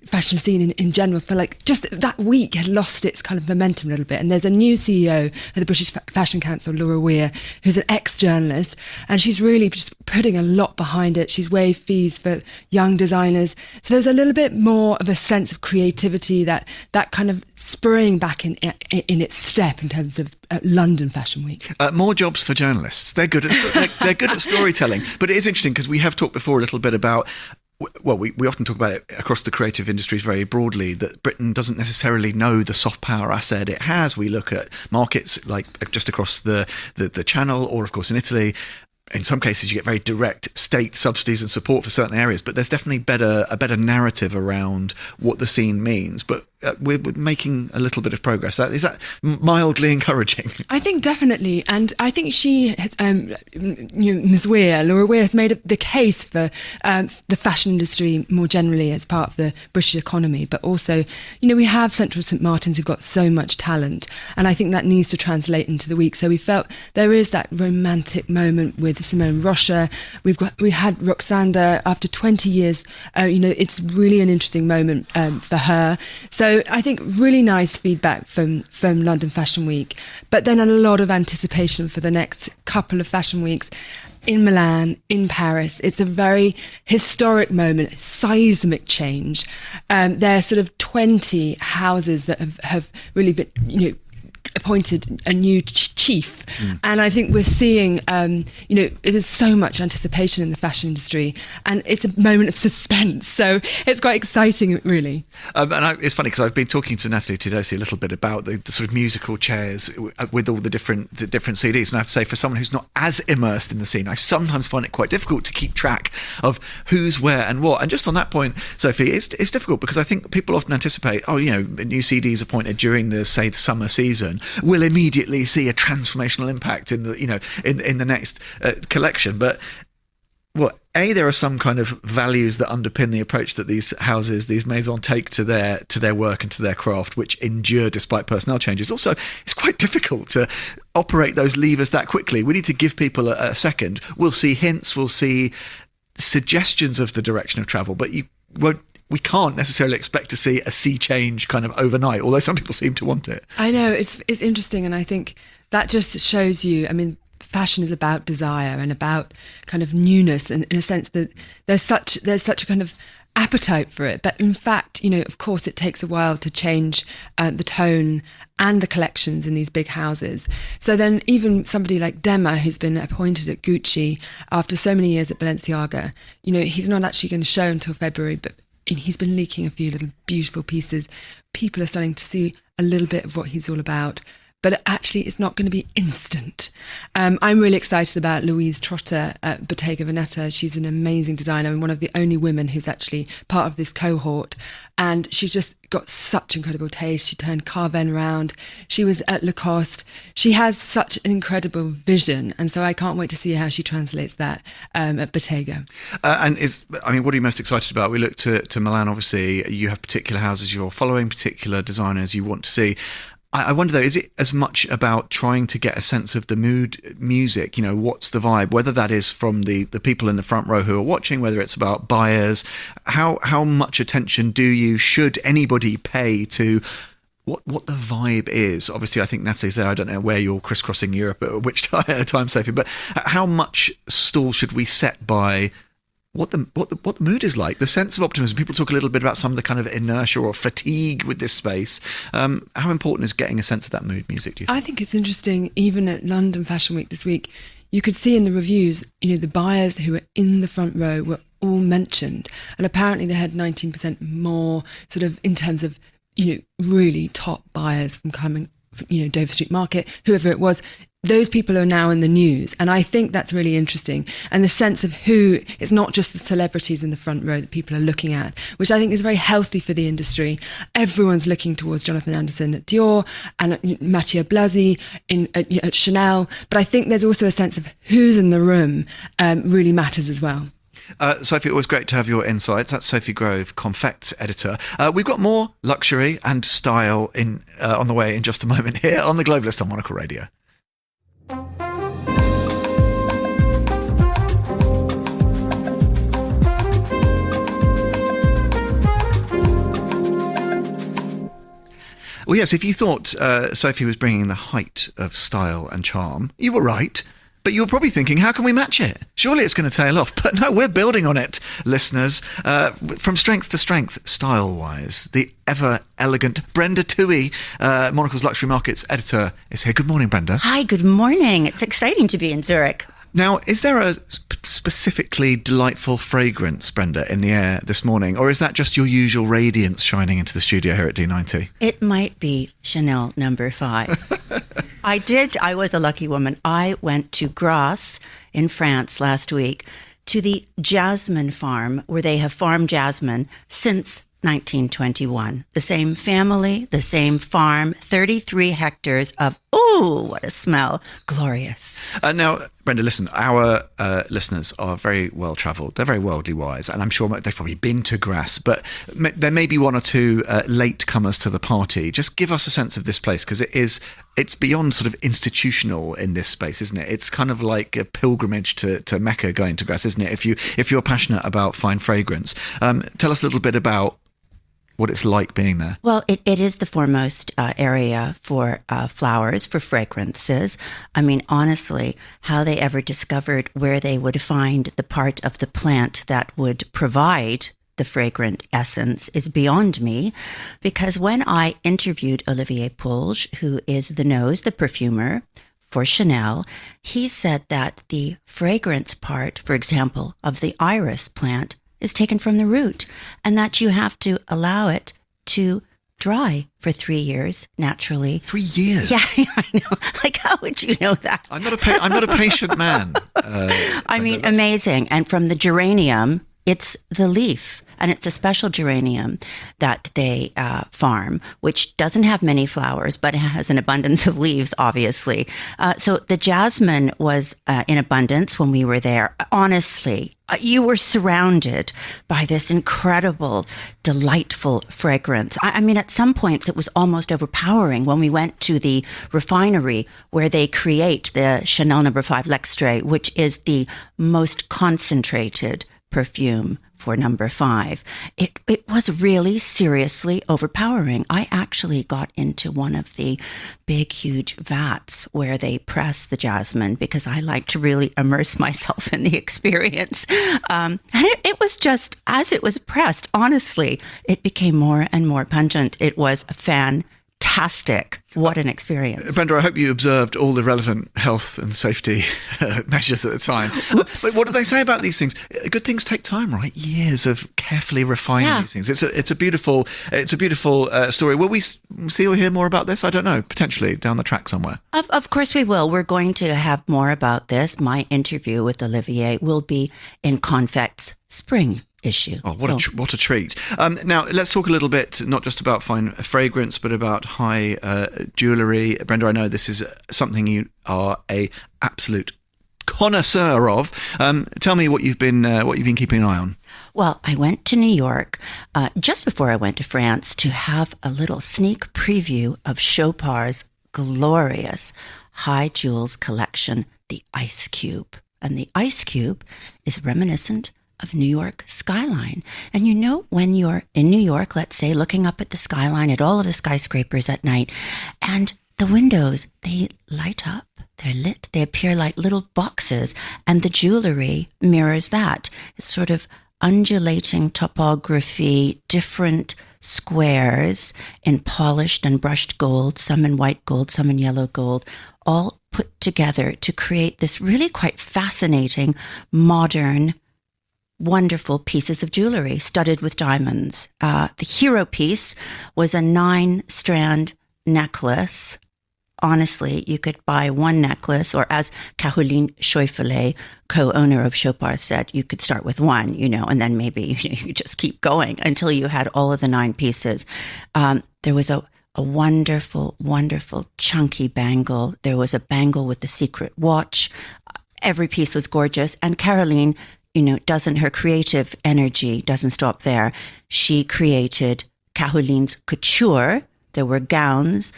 fashion scene in general, for like just that week had lost its kind of momentum a little bit. And there's a new CEO of the British Fashion Council, Laura Weir, who's an ex-journalist, and she's really just putting a lot behind it. She's waived fees for young designers. So there's a little bit more of a sense of creativity that kind of spurring back in its step in terms of London Fashion Week. More jobs for journalists. They're good at storytelling. But it is interesting because we have talked before a little bit about well, we often talk about it across the creative industries very broadly, that Britain doesn't necessarily know the soft power asset it has. We look at markets like just across the Channel, or of course in Italy. In some cases, you get very direct state subsidies and support for certain areas, but there's definitely a better narrative around what the scene means. But we're making a little bit of progress. Is that mildly encouraging? I think definitely, and I think Ms. Laura Weir, has made the case for the fashion industry more generally as part of the British economy, but also, we have Central St Martin's who've got so much talent, and I think that needs to translate into the week. So we felt there is that romantic moment with Simone Rocha. We had Roxanda after 20 years. It's really an interesting moment for her. So I think really nice feedback from London Fashion Week, but then a lot of anticipation for the next couple of fashion weeks in Milan, in Paris. It's a very historic moment, seismic change. There are sort of 20 houses that have really been, appointed a new chief, and I think we're seeing there's so much anticipation in the fashion industry, and it's a moment of suspense, so it's quite exciting, really. It's funny because I've been talking to Natalie Tudosi a little bit about the sort of musical chairs with all the different CDs, and I have to say, for someone who's not as immersed in the scene, I sometimes find it quite difficult to keep track of who's where and what. And just on that point, Sophie, it's difficult because I think people often anticipate, new CDs appointed during the summer season will immediately see a transformational impact in the in the next collection. But there are some kind of values that underpin the approach that these houses, these maisons, take to their work and to their craft, which endure despite personnel changes. Also, it's quite difficult to operate those levers that quickly. We need to give people a second. We'll see hints, we'll see suggestions of the direction of travel, but we can't necessarily expect to see a sea change kind of overnight, although some people seem to want it. I know, it's interesting, and I think that just shows you, fashion is about desire and about kind of newness, and in a sense that there's such a kind of appetite for it. But in fact, of course, it takes a while to change the tone and the collections in these big houses. So then even somebody like Demma, who's been appointed at Gucci after so many years at Balenciaga, he's not actually going to show until February, but he's been leaking a few little beautiful pieces. People are starting to see a little bit of what he's all about, but actually it's not going to be instant. I'm really excited about Louise Trotter at Bottega Veneta. She's an amazing designer and one of the only women who's actually part of this cohort. And she's just got such incredible taste. She turned Carven around. She was at Lacoste. She has such an incredible vision. And so I can't wait to see how she translates that at Bottega. What are you most excited about? We look to Milan, obviously. You have particular houses you're following, particular designers you want to see. I wonder, though, is it as much about trying to get a sense of the mood music? What's the vibe? Whether that is from the people in the front row who are watching, whether it's about buyers, how much attention should anybody pay to what the vibe is? Obviously, I think Natalie's there. I don't know where you're crisscrossing Europe at which time, Sophie, but how much stall should we set by what the mood is like, the sense of optimism? People talk a little bit about some of the kind of inertia or fatigue with this space. How important is getting a sense of that mood music, do you think? I think it's interesting, even at London Fashion Week this week, you could see in the reviews, the buyers who were in the front row were all mentioned, and apparently they had 19% more sort of in terms of, really top buyers from coming, Dover Street Market, whoever it was. Those people are now in the news, and I think that's really interesting. And the sense of it's not just the celebrities in the front row that people are looking at, which I think is very healthy for the industry. Everyone's looking towards Jonathan Anderson at Dior and Mathieu Blasi at Chanel, but I think there's also a sense of who's in the room really matters as well. Sophie, always great to have your insights. That's Sophie Grove, Confects editor. We've got more luxury and style on the way in just a moment here on The Globalist on Monocle Radio. Well, yes, if you thought Sophie was bringing the height of style and charm, you were right. But you were probably thinking, how can we match it? Surely it's going to tail off. But no, we're building on it, listeners. From strength to strength, style-wise. The ever-elegant Brenda Toohey, Monocle's Luxury Markets editor, is here. Good morning, Brenda. Hi, good morning. It's exciting to be in Zürich. Now, is there a specifically delightful fragrance, Brenda, in the air this morning? Or is that just your usual radiance shining into the studio here at D90? It might be Chanel number 5. I was a lucky woman. I went to Grasse in France last week to the jasmine farm where they have farmed jasmine since 1921. The same family, the same farm, 33 hectares of, ooh, what a smell. Glorious. Now, Brenda, listen, our listeners are very well travelled. They're very worldly wise, and I'm sure they've probably been to Grasse, but there may be one or two latecomers to the party. Just give us a sense of this place, because it's beyond sort of institutional in this space, isn't it? It's kind of like a pilgrimage to Mecca going to Grasse, isn't it? If you're passionate about fine fragrance. Tell us a little bit about what it's like being there. Well, it is the foremost area for flowers, for fragrances. I mean, honestly, how they ever discovered where they would find the part of the plant that would provide the fragrant essence is beyond me, because when I interviewed Olivier Polge, who is the perfumer for Chanel, he said that the fragrance part, for example, of the iris plant is taken from the root, and that you have to allow it to dry for 3 years naturally. 3 years? Yeah, I know. Like, how would you know that? I'm not a patient man. I mean, amazing. And from the geranium, it's the leaf. And it's a special geranium that they farm, which doesn't have many flowers, but it has an abundance of leaves, obviously. So the jasmine was in abundance when we were there. Honestly, you were surrounded by this incredible, delightful fragrance. I mean, at some points, it was almost overpowering when we went to the refinery where they create the Chanel No. 5 L'Extrait, which is the most concentrated perfume for No. 5. It was really seriously overpowering. I actually got into one of the big, huge vats where they press the jasmine, because I like to really immerse myself in the experience. And it was just, as it was pressed, honestly, it became more and more pungent. It was fantastic. What an experience. Brenda, I hope you observed all the relevant health and safety measures at the time. But what do they say about these things? Good things take time, right? Years of carefully refining these things. It's a beautiful story. Will we see or hear more about this? I don't know. Potentially down the track somewhere. Of course we will. We're going to have more about this. My interview with Olivier will be in Confect's spring issue. Oh, what a treat. Now, let's talk a little bit, not just about fine fragrance, but about high jewellery. Brenda, I know this is something you are a absolute connoisseur of. Tell me what you've been keeping an eye on. Well, I went to New York just before I went to France to have a little sneak preview of Chopard's glorious high jewels collection, the Ice Cube. And the Ice Cube is reminiscent of New York skyline. And you know, when you're in New York, let's say, looking up at the skyline at all of the skyscrapers at night, and the windows, they light up, they're lit, they appear like little boxes, and the jewelry mirrors that. It's sort of undulating topography, different squares in polished and brushed gold, some in white gold, some in yellow gold, all put together to create this really quite fascinating, modern, wonderful pieces of jewelry studded with diamonds. The hero piece was a 9-strand necklace. Honestly, you could buy one necklace, or as Caroline Schäufele, co-owner of Chopard, said, you could start with one, and then maybe you could just keep going until you had all of the 9 pieces. There was a wonderful, wonderful chunky bangle. There was a bangle with the secret watch. Every piece was gorgeous. And Caroline, her creative energy doesn't stop there. She created Caroline's couture. There were gowns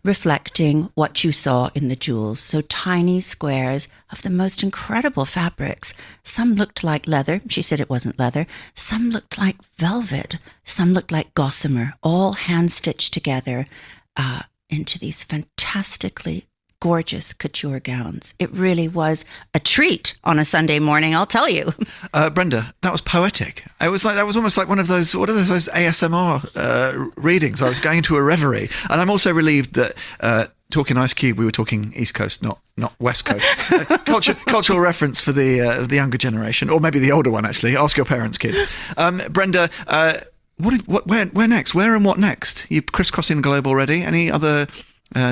reflecting what you saw in the jewels. So tiny squares of the most incredible fabrics. Some looked like leather. She said it wasn't leather. Some looked like velvet. Some looked like gossamer, all hand-stitched together into these fantastically gorgeous couture gowns. It really was a treat on a Sunday morning, I'll tell you. Brenda, that was poetic. That was almost like one of those ASMR readings. I was going into a reverie, and I'm also relieved that talking Ice Cube, we were talking East Coast, not West Coast. Cultural reference for the younger generation, or maybe the older one, actually. Ask your parents, kids. Brenda, where next? Where and what next? You crisscrossing the globe already? Any other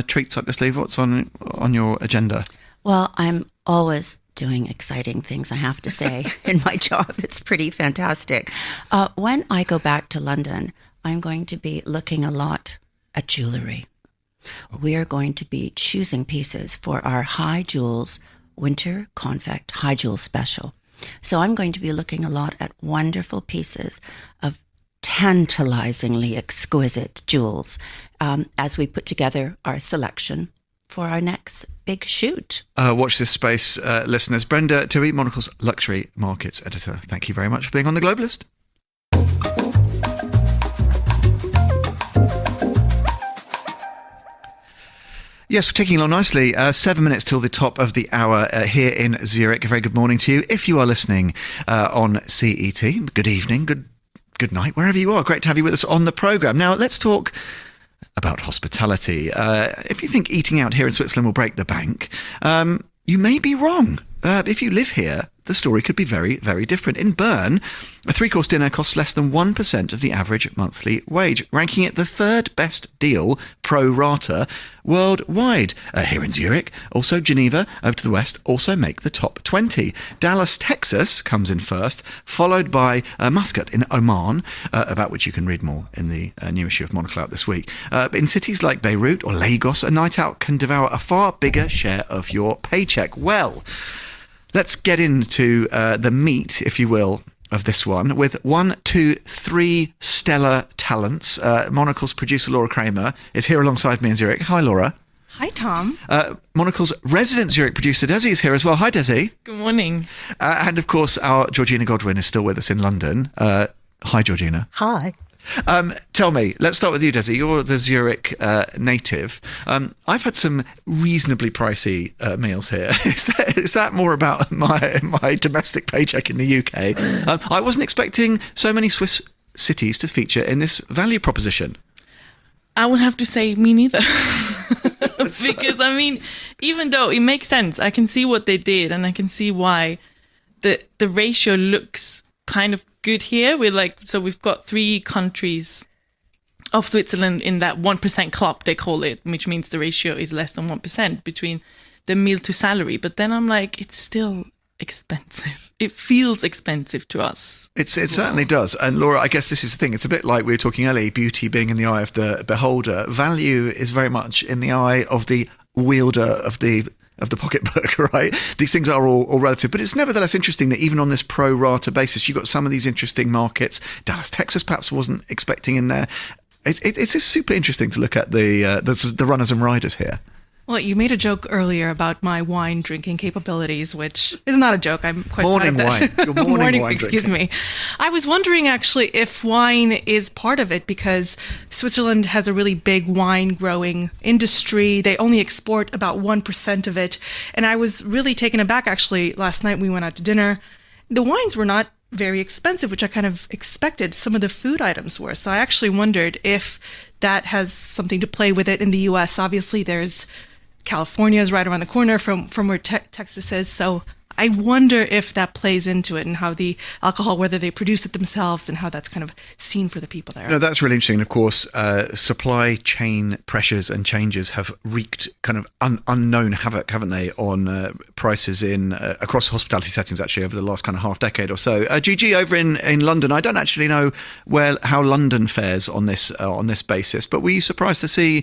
treats up your sleeve? What's on your agenda? Well, I'm always doing exciting things, I have to say. In my job, it's pretty fantastic. When I go back to London, I'm going to be looking a lot at jewellery. We are going to be choosing pieces for our High Jewels Winter Confect High Jewel Special. So I'm going to be looking a lot at wonderful pieces of tantalizingly exquisite jewels as we put together our selection for our next big shoot. Watch this space, listeners. Brenda Tui, Monocle's Luxury Markets Editor. Thank you very much for being on The Globalist. Yes, we're ticking along nicely. 7 minutes till the top of the hour here in Zurich. A very good morning to you. If you are listening on CET, good evening, good night, wherever you are. Great to have you with us on the programme. Now, let's talk about hospitality. If you think eating out here in Switzerland will break the bank, you may be wrong. If you live here, the story could be very, very different. In Bern, a 3-course dinner costs less than 1% of the average monthly wage, ranking it the third best deal pro rata worldwide. Here in Zurich, also Geneva, over to the west, also make the top 20. Dallas, Texas comes in first, followed by Muscat in Oman, about which you can read more in the new issue of Monocle out this week. In cities like Beirut or Lagos, a night out can devour a far bigger share of your paycheck. Well, let's get into the meat, if you will, of this one with 1, 2, 3 stellar talents. Monocle's producer Laura Kramer is here alongside me in Zurich. Hi, Laura. Hi, Tom. Monocle's resident Zurich producer Desi is here as well. Hi, Desi. Good morning. And of course, our Georgina Godwin is still with us in London. Hi, Georgina. Hi. Tell me, let's start with you, Desi. You're the Zurich native. I've had some reasonably pricey meals here. Is that more about my domestic paycheck in the UK? I wasn't expecting so many Swiss cities to feature in this value proposition. I would have to say me neither. Because, I mean, even though it makes sense, I can see what they did and I can see why the ratio looks kind of good here. We've got 3 countries of Switzerland in that 1% club, they call it, which means the ratio is less than 1% between the meal to salary. But then I'm like, it's still expensive. It feels expensive to us. It certainly does. And Laura, I guess this is the thing. It's a bit like we were talking earlier, beauty being in the eye of the beholder. Value is very much in the eye of the wielder of the pocketbook, right? These things are all relative, but it's nevertheless interesting that even on this pro rata basis, you've got some of these interesting markets. Dallas, Texas, perhaps wasn't expecting in there. It's just super interesting to look at the runners and riders here. Well, you made a joke earlier about my wine drinking capabilities, which is not a joke. I'm quite morning proud of that. wine. Your morning wine excuse drinking. me. I was wondering actually if wine is part of it because Switzerland has a really big wine growing industry. They only export about 1% of it. And I was really taken aback actually last night we went out to dinner. The wines were not very expensive, which I kind of expected. Some of the food items were. So I actually wondered if that has something to play with it in the US. Obviously, there's California is right around the corner from where Texas is. So I wonder if that plays into it and how the alcohol, whether they produce it themselves and how that's kind of seen for the people there. No, that's really interesting. Of course, supply chain pressures and changes have wreaked kind of unknown havoc, haven't they, on prices in across hospitality settings actually over the last kind of half decade or so. GG over in London, I don't actually know how London fares on this basis, but were you surprised to see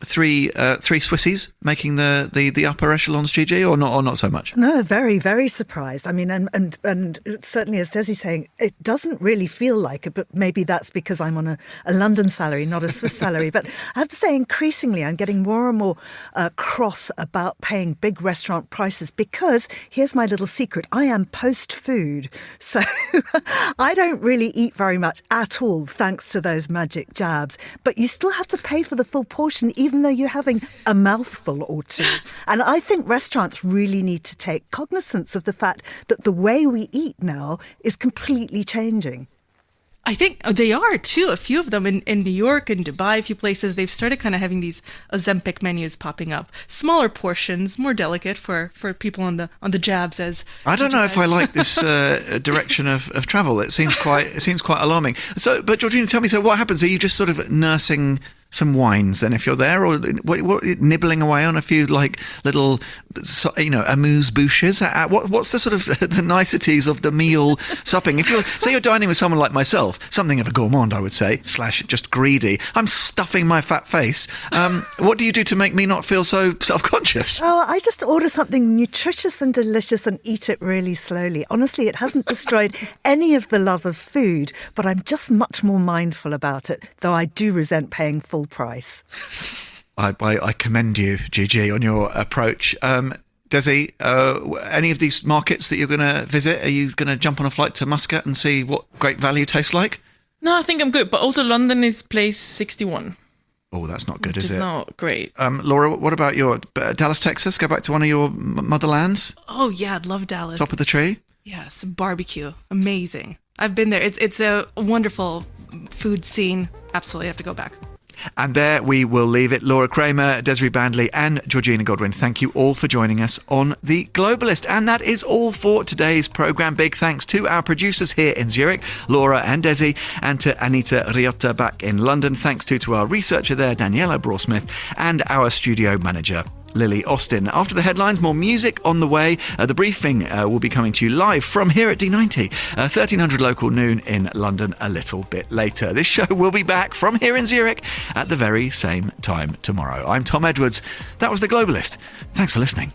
three Swissies making the upper echelons, GG, or not so much? No, very, very surprised. I mean, and certainly as Desi's saying, it doesn't really feel like it, but maybe that's because I'm on a London salary, not a Swiss salary. But I have to say, increasingly, I'm getting more and more cross about paying big restaurant prices because here's my little secret. I am post-food, so I don't really eat very much at all, thanks to those magic jabs. But you still have to pay for the full portion, even though you're having a mouthful or two. And I think restaurants really need to take cognizance of the fact that the way we eat now is completely changing. I think they are too. A few of them in New York and Dubai, a few places, they've started kind of having these Ozempic menus popping up. Smaller portions, more delicate for people on the jabs. As I don't know if I like this direction of travel. It seems quite alarming. So, but Georgina, tell me, so what happens? Are you just sort of nursing some wines then if you're there, or what, nibbling away on a few like little, amuse bouches? What's the sort of the niceties of the meal supping? If you're dining with someone like myself, something of a gourmand, I would say, / just greedy, I'm stuffing my fat face. What do you do to make me not feel so self-conscious? Oh, I just order something nutritious and delicious and eat it really slowly. Honestly, it hasn't destroyed any of the love of food, but I'm just much more mindful about it, though I do resent paying full price. I commend you, Gigi, on your approach. Desi, any of these markets that you're going to visit, are you going to jump on a flight to Muscat and see what great value tastes like? No, I think I'm good. But also London is place 61. Oh, that's not good, is it? It's not great. Laura, what about your Dallas, Texas? Go back to one of your motherlands? Oh, yeah, I'd love Dallas. Top of the tree? Yes, barbecue. Amazing. I've been there. It's a wonderful food scene. Absolutely have to go back. And there we will leave it. Laura Kramer, Desiree Bandley and Georgina Godwin, thank you all for joining us on The Globalist. And that is all for today's programme. Big thanks to our producers here in Zurich, Laura and Desi, and to Anita Riotta back in London. Thanks to our researcher there, Daniela Brawsmith, and our studio manager, Lily Austin. After the headlines, more music on the way. The briefing will be coming to you live from here at D90, 1300 local noon in London a little bit later. This show will be back from here in Zurich at the very same time tomorrow. I'm Tom Edwards. That was The Globalist. Thanks for listening.